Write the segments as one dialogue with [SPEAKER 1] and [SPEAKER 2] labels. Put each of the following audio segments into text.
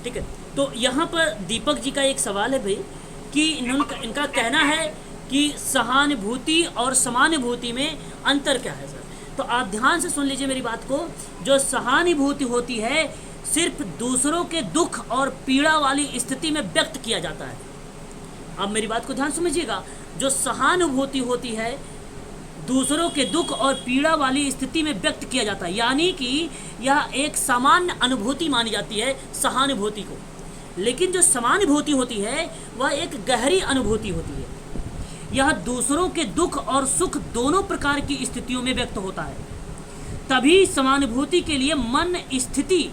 [SPEAKER 1] ठीक है। तो यहाँ पर दीपक जी का एक सवाल है भाई कि इनका कहना है कि सहानुभूति और समानुभूति में अंतर क्या है सर। तो आप ध्यान से सुन लीजिए मेरी बात को। जो सहानुभूति होती है सिर्फ दूसरों के दुख और पीड़ा वाली स्थिति में व्यक्त किया जाता है। अब मेरी बात को ध्यान समझिएगा। जो सहानुभूति होती है दूसरों के दुख और पीड़ा वाली स्थिति में व्यक्त किया जाता है, यानी कि यह एक सामान्य अनुभूति मानी जाती है सहानुभूति को। लेकिन जो समानुभूति होती है वह एक गहरी अनुभूति होती है। यह दूसरों के दुख और सुख दोनों प्रकार की स्थितियों में व्यक्त होता है। तभी समानुभूति के लिए मन स्थिति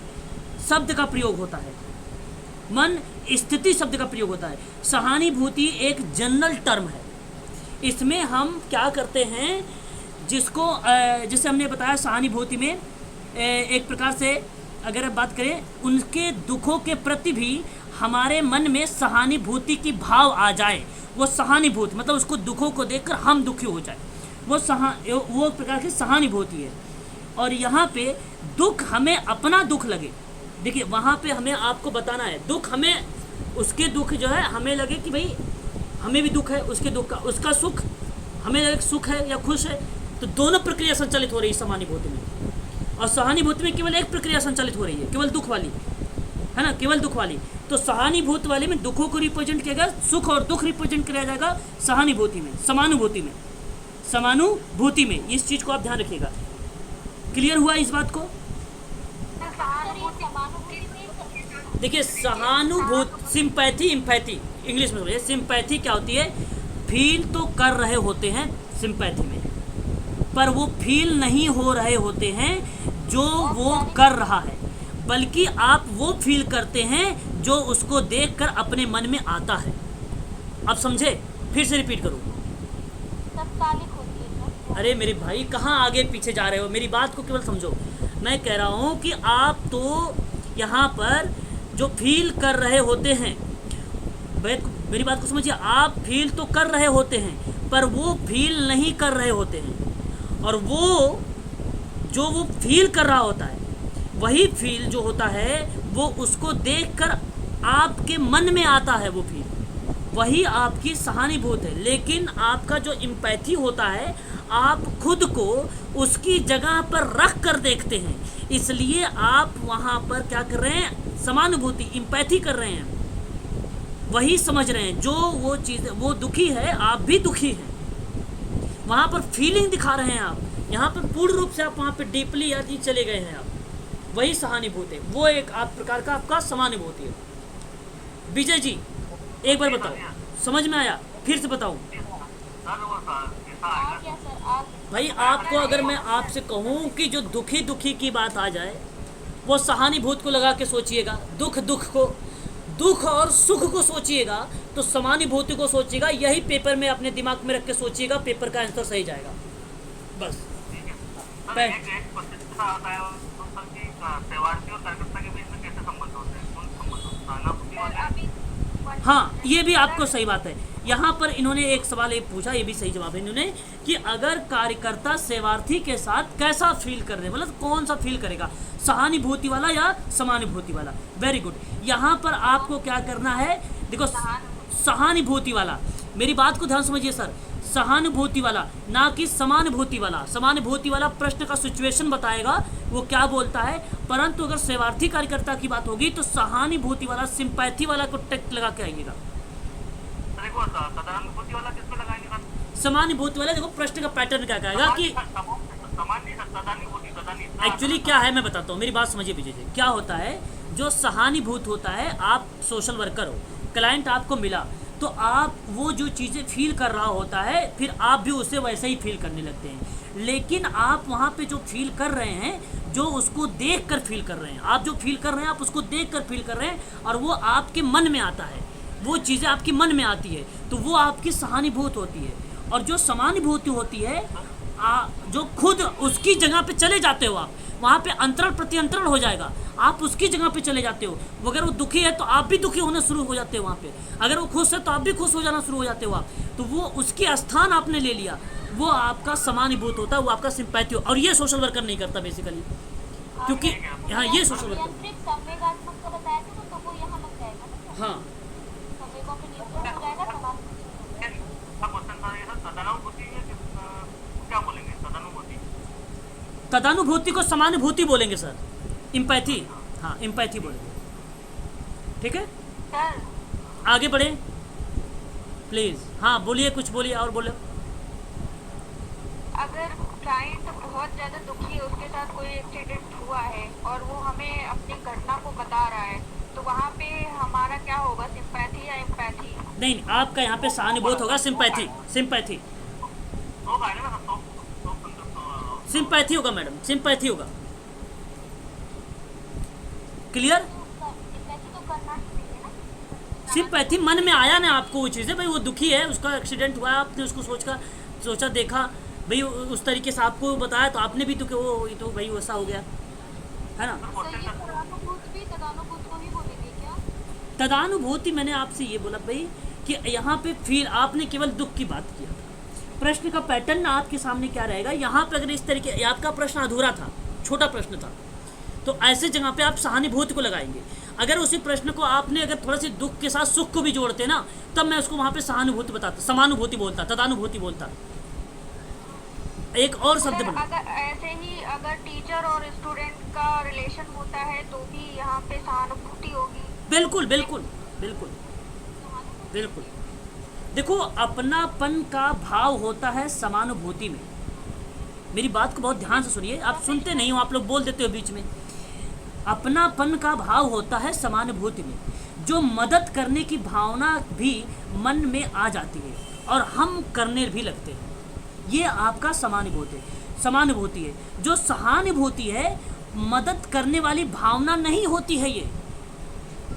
[SPEAKER 1] शब्द का प्रयोग होता है। मन स्थिति शब्द का प्रयोग होता है। सहानुभूति एक जनरल टर्म है। इसमें हम क्या करते हैं, जिसे हमने बताया सहानुभूति में एक प्रकार से अगर आप बात करें उनके दुखों के प्रति भी हमारे मन में सहानुभूति की भाव आ जाए, वो सहानुभूति मतलब उसको दुखों को देखकर हम दुखी हो जाए, वो प्रकार की सहानुभूति है। और यहाँ पे दुख हमें अपना दुख लगे, देखिए वहाँ पे हमें आपको बताना है दुख हमें उसके दुख जो है हमें लगे कि भाई हमें भी दुख है उसके दुख का, उसका सुख हमें लगे सुख है या खुश है। तो दोनों प्रक्रिया संचालित हो रही है समानुभूति में। और सहानुभूति में केवल एक प्रक्रिया संचालित हो रही है, केवल दुख वाली, है ना, केवल दुख वाली। तो सहानुभूति वाले में दुखों को रिप्रेजेंट किया गया, सुख और दुख रिप्रेजेंट किया जाएगा सहानुभूति में, समानुभूति में। इस चीज को आप ध्यान रखिएगा। क्लियर हुआ इस बात को? देखिए सहानुभूति, सिंपैथी, इम्पैथी इंग्लिश में बोलिए। सिंपैथी क्या होती है? फील तो कर रहे होते हैं सिंपैथी में, पर वो फील नहीं हो रहे होते हैं जो वो कर रहा है, बल्कि आप वो फील करते हैं जो उसको देखकर अपने मन में आता है। आप समझे? फिर से रिपीट करूँ। अरे मेरे भाई कहाँ आगे पीछे जा रहे हो, मेरी बात को केवल समझो। मैं कह रहा हूँ कि आप तो यहाँ पर जो फील कर रहे होते हैं, मेरी बात को समझिए, आप फील तो कर रहे होते हैं पर वो फील नहीं कर रहे होते हैं। और वो जो वो फील कर रहा होता है वही फील जो होता है वो उसको देखकर आपके मन में आता है, वो फील वही आपकी सहानुभूति है। लेकिन आपका जो इम्पैथी होता है आप खुद को उसकी जगह पर रख कर देखते हैं, इसलिए आप वहाँ पर क्या कर रहे हैं? समानुभूति, इम्पैथी कर रहे हैं, वही समझ रहे हैं। जो वो चीज़ वो दुखी है आप भी दुखी हैं, वहाँ पर फीलिंग दिखा रहे हैं आप। यहाँ पर पूर्ण रूप से आप वहाँ पर डीपली याद चले गए हैं आप, वही सहानुभूति है। वो एक आप प्रकार का आपका समानुभूति है। विजय जी एक बार बताओ, समझ में आया? फिर से बताऊं भाई आपको। अगर मैं आपसे कहूं कि जो दुखी की बात आ जाए वो सहानुभूति को लगा के सोचिएगा, दुख और सुख को सोचिएगा, तो समानुभूति को सोचिएगा। यही पेपर में अपने दिमाग में रख के सोचिएगा, पेपर का आंसर सही जाएगा। बस हाँ, ये भी आपको सही बात है। यहाँ पर इन्होंने एक सवाल ये पूछा, ये भी सही जवाब है इन्होंने, कि अगर कार्यकर्ता सेवार्थी के साथ कैसा फील कर रहे हैं, मतलब कौन सा फील करेगा, सहानुभूति वाला या समानुभूति वाला। Very good. यहाँ पर आपको क्या करना है, देखो सहानुभूति वाला, मेरी बात को ध्यान समझिए सर, सहानुभूति वाला ना कि समानुभूति वाला। समानुभूति वाला प्रश्न का सिचुएशन बताएगा वो क्या बोलता है, परंतु अगर सेवार्थी कार्यकर्ता की बात होगी तो सहानुभूति वाला, सिंपैथी वाला को टेक्ट लगा के आइएगा। समानुभूति वाला देखो प्रश्न का पैटर्न क्या कहेगा कि एक्चुअली क्या है मैं बताता हूँ, मेरी बात समझिए विजय जी। क्या होता है, जो सहानुभूति होता है, आप सोशल वर्कर हो, क्लाइंट आपको मिला तो आप वो जो चीज़ें फील कर रहा होता है फिर आप भी उसे वैसे ही फील करने लगते हैं। लेकिन आप वहाँ पे जो फील कर रहे हैं, जो उसको देख कर फील कर रहे हैं, आप जो फील कर रहे हैं आप उसको देख कर फील कर रहे हैं, और वो आपके मन में आता है, वो चीज़ें आपके मन में आती है, तो वो आपकी सहानुभूति होती है। और जो समानुभूति होती है, जो खुद उसकी जगह पे चले जाते हो आप, वहाँ पे अंतरण प्रत्यंतरण हो जाएगा, आप उसकी जगह पे चले जाते हो। अगर वो दुखी है तो आप भी दुखी होना शुरू हो जाते हो वहाँ पे, अगर वो खुश है तो आप भी खुश हो जाना शुरू हो जाते हो आप। तो वो उसकी स्थान आपने ले लिया, वो आपका समानुभूत होता है, वो आपका सिंपैथी। और ये सोशल वर्कर नहीं करता बेसिकली, क्योंकि यहाँ ये सोशल वर्कर हाँ,
[SPEAKER 2] मेरे को फिर न्यूट्रल हो जाएगा समानुभूति नहीं होगा।
[SPEAKER 3] क्वेश्चन था ये सर, तदानुभूति है क्या बोलेंगे? तदानुभूति
[SPEAKER 1] तदानुभूति को समानुभूति बोलेंगे सर, इम्पैथी, हाँ इम्पैथी बोलेंगे, ठीक है।
[SPEAKER 2] सर
[SPEAKER 1] आगे बढ़े प्लीज़, हाँ बोलिए, कुछ बोलिए और बोलो।
[SPEAKER 2] अगर क्लाइंट बहुत ज़्यादा दुखी है, उसके साथ कोई एक्सीडेंट हुआ है और वो हमें अपनी घटना को बता रहा है, तो वहाँ पे हमारा क्या होगा, सिंपैथी या एम्पैथी?
[SPEAKER 1] नहीं, आपका यहाँ पे सहानुभूति होगा, सिंपैथी, सिंपैथी,
[SPEAKER 3] तो आएगा ना सर, तो
[SPEAKER 1] सिंपैथी होगा मैडम, सिंपैथी होगा। क्लियर?
[SPEAKER 2] एम्पैथी तो करना ही चाहिए ना।
[SPEAKER 1] सिंपैथी मन में आया ना आपको वो चीज़ें, भाई वो दुखी है, उसका एक्सीडेंट हुआ, आपने उसको सोचा देखा, भाई उस तरीके से आपको बताया तो आपने भी तो कि वो ये तो भाई वैसा हो गया, है ना।
[SPEAKER 2] तो ये तदानुभूति भी तदानुभूति को ही बोलेंगे क्या?
[SPEAKER 1] तदानुभूति मैंने आपसे ये बोला भाई कि यहाँ पे फील, आपने केवल दुख की बात किया था। प्रश्न का पैटर्न आपके सामने क्या रहेगा, यहाँ पे अगर इस तरीके, आपका प्रश्न अधूरा था, छोटा प्रश्न था, तो ऐसे जगह पे आप सहानुभूति को लगाएंगे। अगर उसी प्रश्न को आपने अगर थोड़ा सी दुख के साथ सुख को भी जोड़ते ना, तब मैं उसको वहाँ पे सहानुभूति बताता, समानुभूति बोलता, तदानुभूति बोलता, एक और शब्द
[SPEAKER 2] सर
[SPEAKER 1] बना।
[SPEAKER 2] अगर ऐसे ही अगर टीचर और स्टूडेंट का रिलेशन होता है तो भी यहाँ पे सहानुभूति होगी।
[SPEAKER 1] बिल्कुल बिल्कुल बिल्कुल बिल्कुल। देखो, अपनापन का भाव होता है समानुभूति में। मेरी बात को बहुत ध्यान से सुनिए, आप सुनते नहीं हो, आप लोग बोल देते हो बीच में। अपनापन का भाव होता है समानुभूति में, जो मदद करने की भावना भी मन में आ जाती है और हम करने भी लगते हैं, ये आपका समानुभूति है। जो सहानुभूति है, मदद करने वाली भावना नहीं होती है, ये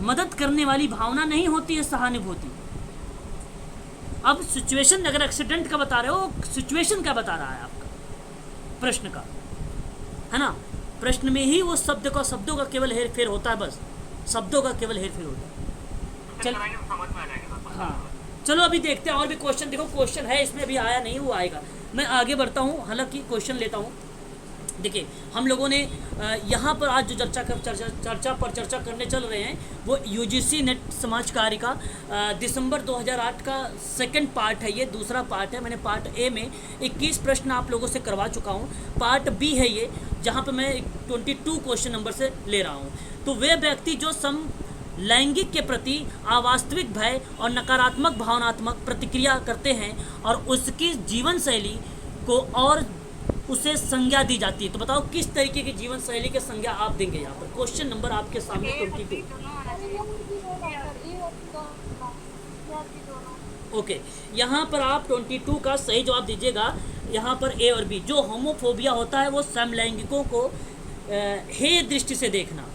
[SPEAKER 1] मदद करने वाली भावना नहीं होती है सहानुभूति। अब सिचुएशन, अगर एक्सीडेंट का बता रहे हो, सिचुएशन क्या बता रहा है आपका प्रश्न का, है ना। प्रश्न में ही वो शब्दों का केवल हेर फेर होता है, बस शब्दों का केवल हेर फेर होता है। चल,
[SPEAKER 3] समझ में आ जाएगा सर।
[SPEAKER 1] हाँ चलो अभी देखते हैं और भी क्वेश्चन। देखो क्वेश्चन है इसमें, अभी आया नहीं, वो आएगा। मैं आगे बढ़ता हूँ, हालांकि क्वेश्चन लेता हूँ। देखिए, हम लोगों ने यहाँ पर आज जो चर्चा करने चल रहे हैं, वो यूजीसी नेट समाज कार्य का दिसंबर 2008 का सेकंड पार्ट है, ये दूसरा पार्ट है। मैंने पार्ट ए में 21 प्रश्न आप लोगों से करवा चुका हूँ। पार्ट बी है ये, जहाँ पर मैं 22 क्वेश्चन नंबर से ले रहा हूँ। तो वे व्यक्ति जो लैंगिक के प्रति अवास्तविक भय और नकारात्मक भावनात्मक प्रतिक्रिया करते हैं और उसकी जीवन शैली को और उसे संज्ञा दी जाती है। तो बताओ किस तरीके की जीवन शैली के संज्ञा आप देंगे यहाँ पर। क्वेश्चन नंबर आपके सामने 22। ओके, यहाँ पर आप 22 का सही जवाब दीजिएगा। यहाँ पर ए और बी। जो होमोफोबिया होता है वो समलैंगिकों को हेय दृष्टि से देखना।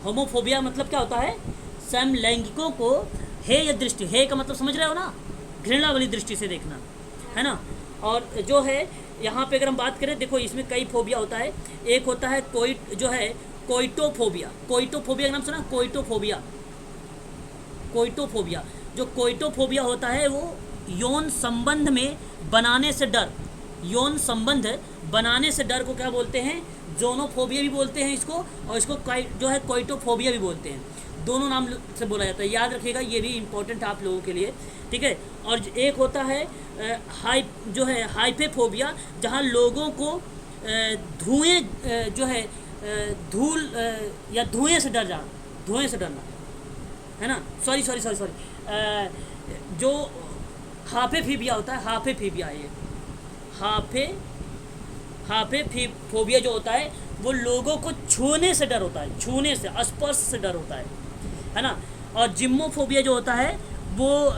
[SPEAKER 1] होमोफोबिया मतलब क्या होता है, समलैंगिकों को हेय दृष्टि, हेय का मतलब समझ रहे हो ना, घृणा वाली दृष्टि से देखना, है ना। और जो है यहाँ पे अगर हम बात करें, देखो इसमें कई फोबिया होता है। एक होता है कोइटोफोबिया। कोइटोफोबिया का नाम सुना, कोइटोफोबिया। जो कोइटोफोबिया होता है वो यौन संबंध में बनाने से डर, यौन संबंध बनाने से डर को क्या बोलते हैं, जोनोफोबिया भी बोलते हैं इसको, और इसको जो है कोइटोफोबिया भी बोलते हैं। दोनों नाम से बोला जाता है, याद रखिएगा, ये भी इम्पोर्टेंट है आप लोगों के लिए, ठीक है। और एक होता है हाइपेफोबिया, जहाँ लोगों को धुएं जो है धूल या धुएं से डरना, है ना। सॉरी जो हाफेफोबिया होता है, हाफेफोबिया है ये। हाफेफोबिया जो होता है वो लोगों को छूने से डर होता है, छूने से, स्पर्श से डर होता है ना। और जिम्मोफोबिया जो होता है वो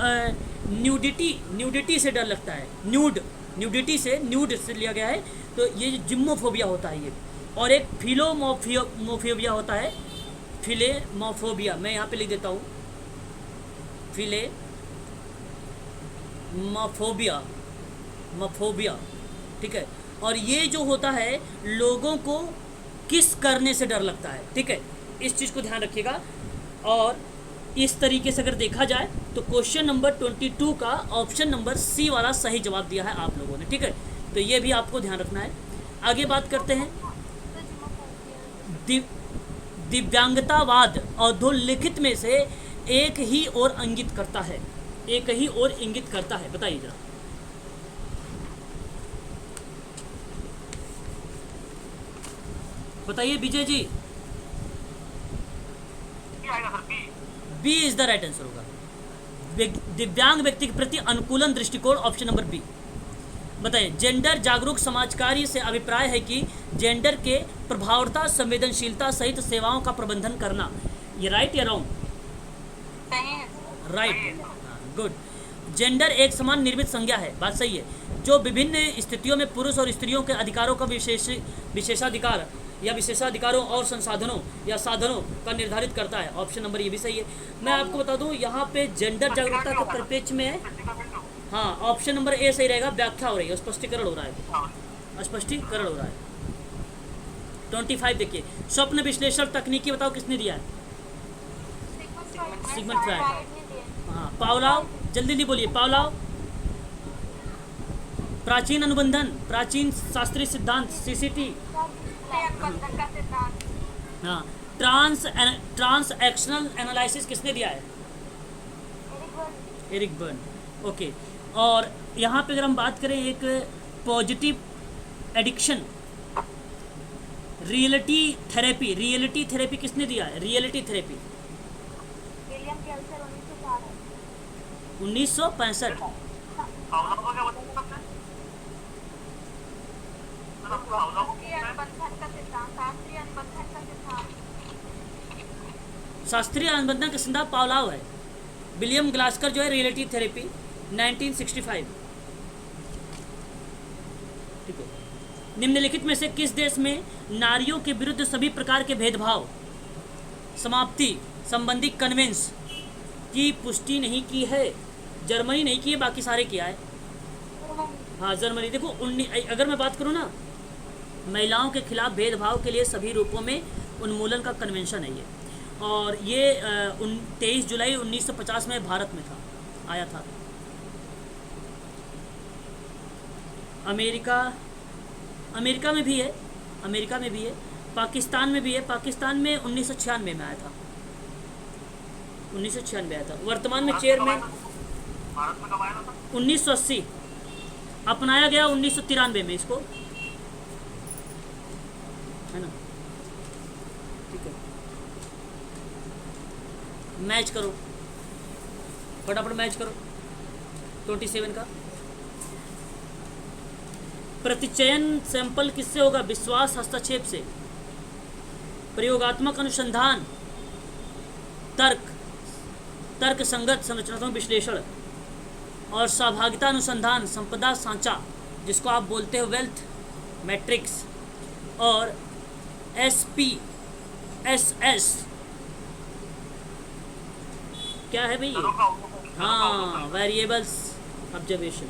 [SPEAKER 1] न्यूडिटी से डर लगता है, न्यूड से लिया गया है, तो ये जिम्मोफोबिया होता है ये। और एक फिलोमोफोबिया होता है, फिलेमोफोबिया, मैं यहाँ पे लिख देता हूँ, फिलेमोफोबिया, ठीक है। और ये जो होता है लोगों को किस करने से डर लगता है, ठीक है, इस चीज़ को ध्यान रखिएगा। और इस तरीके से अगर देखा जाए तो क्वेश्चन नंबर 22 का ऑप्शन नंबर सी वाला सही जवाब दिया है आप लोगों ने, ठीक है। तो ये भी आपको ध्यान रखना है। आगे बात करते हैं, दिव्यांगतावाद अधोलिखित में से एक ही ओर इंगित करता है, एक ही ओर इंगित करता है, बताइए जरा। बताइए विजय जी।
[SPEAKER 3] क्या आएगा sir? B.
[SPEAKER 1] B is the right answer होगा। दिव्यांग व्यक्ति के प्रति अनुकूलन दृष्टिकोण, ऑप्शन नंबर बी। बताइए, जेंडर जागरूक समाजकारी से अभिप्राय है कि जेंडर के प्रभावता संवेदनशीलता सहित सेवाओं का प्रबंधन करना। ये राइट या रॉन्ग?
[SPEAKER 2] सही है।
[SPEAKER 1] Right, good. जेंडर एक समान निर्मित संज्ञा है, बात सही है, जो विभिन्न स्थितियों में पुरुष और स्त्रियों के अधिकारों का विशेषाधिकार या विशेषाधिकारों और संसाधनों या साधनों का निर्धारित करता है। ऑप्शन नंबर ये भी सही है। मैं आपको बता दूं, यहाँ पे जेंडर जागरूकता के परिप्रेक्ष्य में है, हाँ, ऑप्शन नंबर ए सही रहेगा। व्याख्या हो रही है, स्पष्टीकरण हो रहा है, स्पष्टीकरण हो रहा है। 25 देखिए, स्वप्न विश्लेषण तकनीकी बताओ किसने दिया है? Sigmund Freud. हाँ, पावलाव, जल्दी नहीं बोलिए, पावलाव। प्राचीन अनुबंधन, प्राचीन शास्त्रीय सिद्धांत, सीसीटी।
[SPEAKER 2] अनुबंधन का सिद्धांत।
[SPEAKER 1] हाँ, ट्रांस एक्शनल एनालिसिस किसने दिया है? Eric burn. ओके, और यहाँ पे अगर हम बात करें एक पॉजिटिव एडिक्शन, रियलिटी थेरेपी किसने दिया है? Reality therapy
[SPEAKER 2] William Kelser 1965।
[SPEAKER 1] 1965।
[SPEAKER 3] Pavlov का क्या बताया आपने? मतलब पावलोव
[SPEAKER 2] शास्त्रीय अनुबंधन का सिद्धांत। शास्त्रीय अनुबंधन का सिद्धांत।
[SPEAKER 1] शास्त्रीय अनुबंधन का सिद्धांत पावलाव है। विलियम ग्लास्कर जो है रियलिटी थेरेपी 1965। ठीक है। निम्नलिखित में से किस देश में नारियों के विरुद्ध सभी प्रकार के भेदभाव समाप्ति संबंधी कन्वेंस की पुष्टि नहीं की है? जर्मनी नहीं की है, बाकी सारे किया है। हाँ, जर्मनी। देखो, अगर मैं बात करूँ ना, महिलाओं के खिलाफ भेदभाव के लिए सभी रूपों में उन्मूलन का कन्वेंशन है ये, और ये 23 जुलाई 1950 में भारत में था, आया था। अमेरिका में भी है, पाकिस्तान में भी है। पाकिस्तान में 1996 में आया था, 1996 आया था। वर्तमान में चेयरमैन
[SPEAKER 3] भारत में कब आया था?
[SPEAKER 1] 1980, अपनाया गया 1993 में इसको, है ना? ठीक है, मैच करो, फटाफट मैच करो 27 का। प्रतिचयन सैंपल किससे होगा? विश्वास हस्तक्षेप से। प्रयोगात्मक अनुसंधान, तर्क संगत संरचनात्मक विश्लेषण, और सहभागिता अनुसंधान, संपदा सांचा जिसको आप बोलते हो वेल्थ मैट्रिक्स, और SPSS क्या है भाई? हाँ, वेरिएबल्स ऑब्जर्वेशन।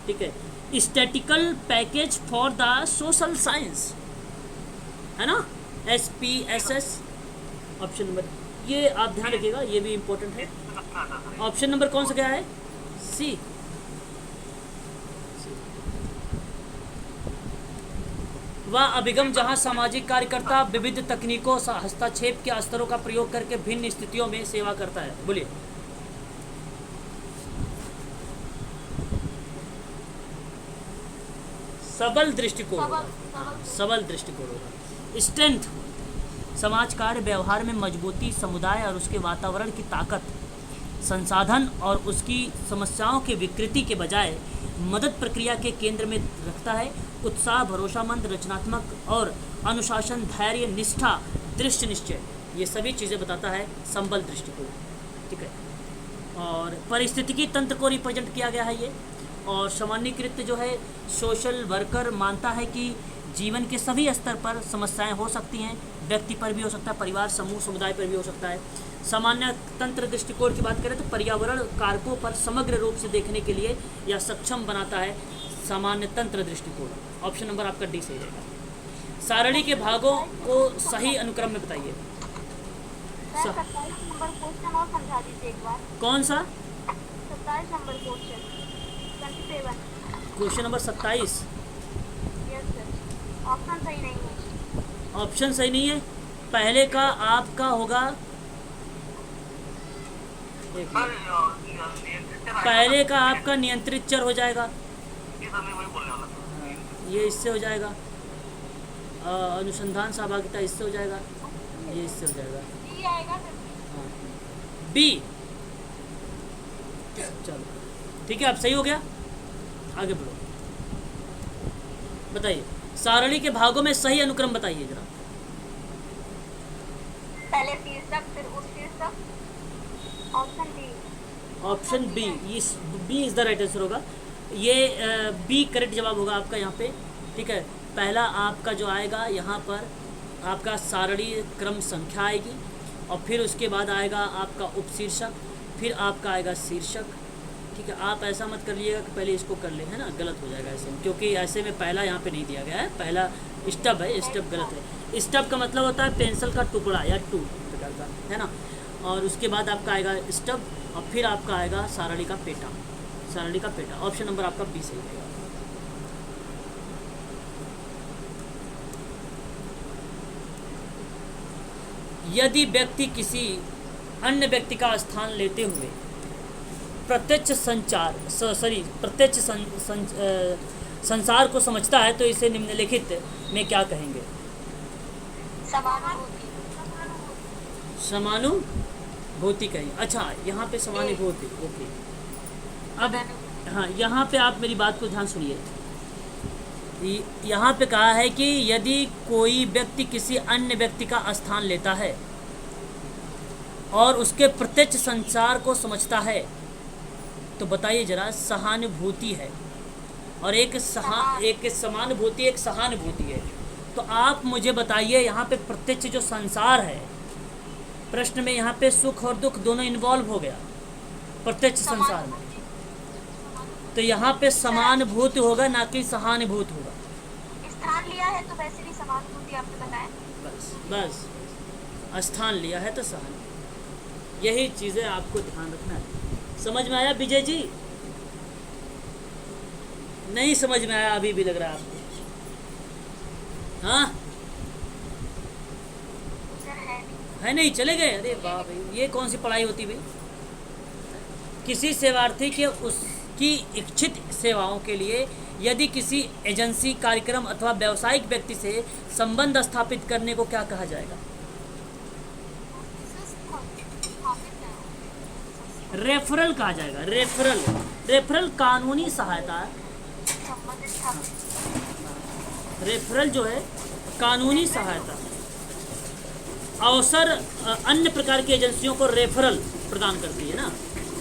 [SPEAKER 1] ठीक है, statistical package for the social science, है ना? SPSS ऑप्शन नंबर, ये आप ध्यान रखिएगा, ये भी इम्पोर्टेंट है। ऑप्शन नंबर कौन सा क्या है? सी। वह अभिगम जहां सामाजिक कार्यकर्ता विविध तकनीकों हस्तक्षेप के स्तरों का प्रयोग करके भिन्न स्थितियों में सेवा करता है। बोलिए। सबल दृष्टिकोण होगा, सबल दृष्टिकोण होगा। स्ट्रेंथ, समाज कार्य व्यवहार में मजबूती, समुदाय और उसके वातावरण की ताकत, संसाधन और उसकी समस्याओं के विकृति के बजाय मदद प्रक्रिया के केंद्र में रखता है। उत्साह, भरोसामंद, रचनात्मक और अनुशासन, धैर्य, निष्ठा, दृष्टि निश्चय, ये सभी चीज़ें बताता है संबल दृष्टिकोण। ठीक है, और पारिस्थितिकी तंत्र को रिप्रेजेंट किया गया है ये। और सामान्यकृत जो है सोशल वर्कर मानता है कि जीवन के सभी स्तर पर समस्याएं हो सकती हैं, व्यक्ति पर भी हो सकता है, परिवार, समूह, समुदाय पर भी हो सकता है। सामान्य तंत्र दृष्टिकोण की बात करें तो पर्यावरण कारकों पर समग्र रूप से देखने के लिए यह सक्षम बनाता है सामान्य तंत्र दृष्टिकोण। ऑप्शन नंबर आपका डी सही रहेगा। सारणी के भागों को सही अनुक्रम में बताइए।
[SPEAKER 2] 27 नंबर क्वेश्चन और समझा दीजिए एक बार।
[SPEAKER 1] कौन सा?
[SPEAKER 2] 27 number question. 27।
[SPEAKER 1] Question number 27।
[SPEAKER 2] Yes sir, option सही नहीं है।
[SPEAKER 1] ऑप्शन सही नहीं है। पहले का आपका होगा एक
[SPEAKER 3] सर
[SPEAKER 1] मिनट।
[SPEAKER 3] नियंत्रित चर
[SPEAKER 1] पहले का आपका नियंत्रित चर हो जाएगा,
[SPEAKER 3] ये सर मैं वही बोलने वाला था।
[SPEAKER 1] ये इससे हो जाएगा, अनुसंधान सहभागिता इससे हो जाएगा, ये इससे हो जाएगा,
[SPEAKER 2] ये आएगा सर।
[SPEAKER 1] हाँ बी। चलो ठीक है, अब सही हो गया, आगे बढ़ो। बताइए सारणी के भागों में सही अनुक्रम बताइए जरा।
[SPEAKER 2] पहले शीर्षक फिर उपशीर्षक। Option D.
[SPEAKER 1] ऑप्शन बी, इस B is the right answer होगा। ये बी करेक्ट जवाब होगा आपका यहाँ पे। ठीक है, पहला आपका जो आएगा यहाँ पर आपका सारणी क्रम संख्या आएगी, और फिर उसके बाद आएगा आपका उपशीर्षक, फिर आपका आएगा शीर्षक। ठीक है, आप ऐसा मत कर लीजिएगा कि पहले इसको कर ले, है ना, गलत हो जाएगा ऐसे में, क्योंकि ऐसे में पहला यहाँ पे नहीं दिया गया है, पहला स्टब है, स्टब गलत है। स्टब का मतलब होता है पेंसिल का टुकड़ा या टूल प्रकार का, है ना। और उसके बाद आपका आएगा स्टब, और फिर आपका आएगा सारणी का पेटा, सारणी का पेटा। ऑप्शन नंबर आपका बी सही रहेगा। यदि व्यक्ति किसी अन्य व्यक्ति का स्थान लेते हुए प्रत्यक्ष संसार को समझता है तो इसे निम्नलिखित में क्या कहेंगे?
[SPEAKER 2] समानुभूति।
[SPEAKER 1] समानुभूति कहेंगे। अच्छा, यहाँ पे समानुभूति, ओके। अब हाँ, यहाँ पे आप मेरी बात को ध्यान सुनिए। यहाँ पे कहा है कि यदि कोई व्यक्ति किसी अन्य व्यक्ति का स्थान लेता है और उसके प्रत्यक्ष संसार को समझता है तो बताइए जरा, सहानुभूति है और एक समानुभूति, एक सहानुभूति है। तो आप मुझे बताइए, यहाँ पे प्रत्यक्ष जो संसार है, प्रश्न में यहाँ पे सुख और दुख दोनों इन्वॉल्व हो गया प्रत्यक्ष संसार में, तो यहाँ पे समानुभूति होगा ना कि सहानुभूति होगा।
[SPEAKER 2] स्थान लिया है तो वैसे भी समानुभूति आपने बताया।
[SPEAKER 1] बस स्थान लिया है तो सहानुभूति, यही चीज़ें आपको ध्यान रखना है। समझ में आया विजय जी? नहीं समझ में आया अभी भी लग रहा है आपको? हाँ है नहीं, चले गए? अरे वाह भाई, ये कौन सी पढ़ाई होती भाई? किसी सेवार्थी के उसकी इच्छित सेवाओं के लिए यदि किसी एजेंसी, कार्यक्रम अथवा व्यावसायिक व्यक्ति से संबंध स्थापित करने को क्या कहा जाएगा? रेफरल कहा जाएगा। रेफरल कानूनी सहायता है। रेफरल जो है कानूनी सहायता, अवसर अन्य प्रकार की एजेंसियों को रेफरल प्रदान करती है ना।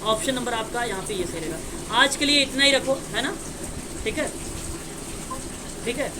[SPEAKER 1] ऑप्शन नंबर आपका यहाँ पे ये सही रहेगा। आज के लिए इतना ही रखो, है ना? ठीक है, ठीक है।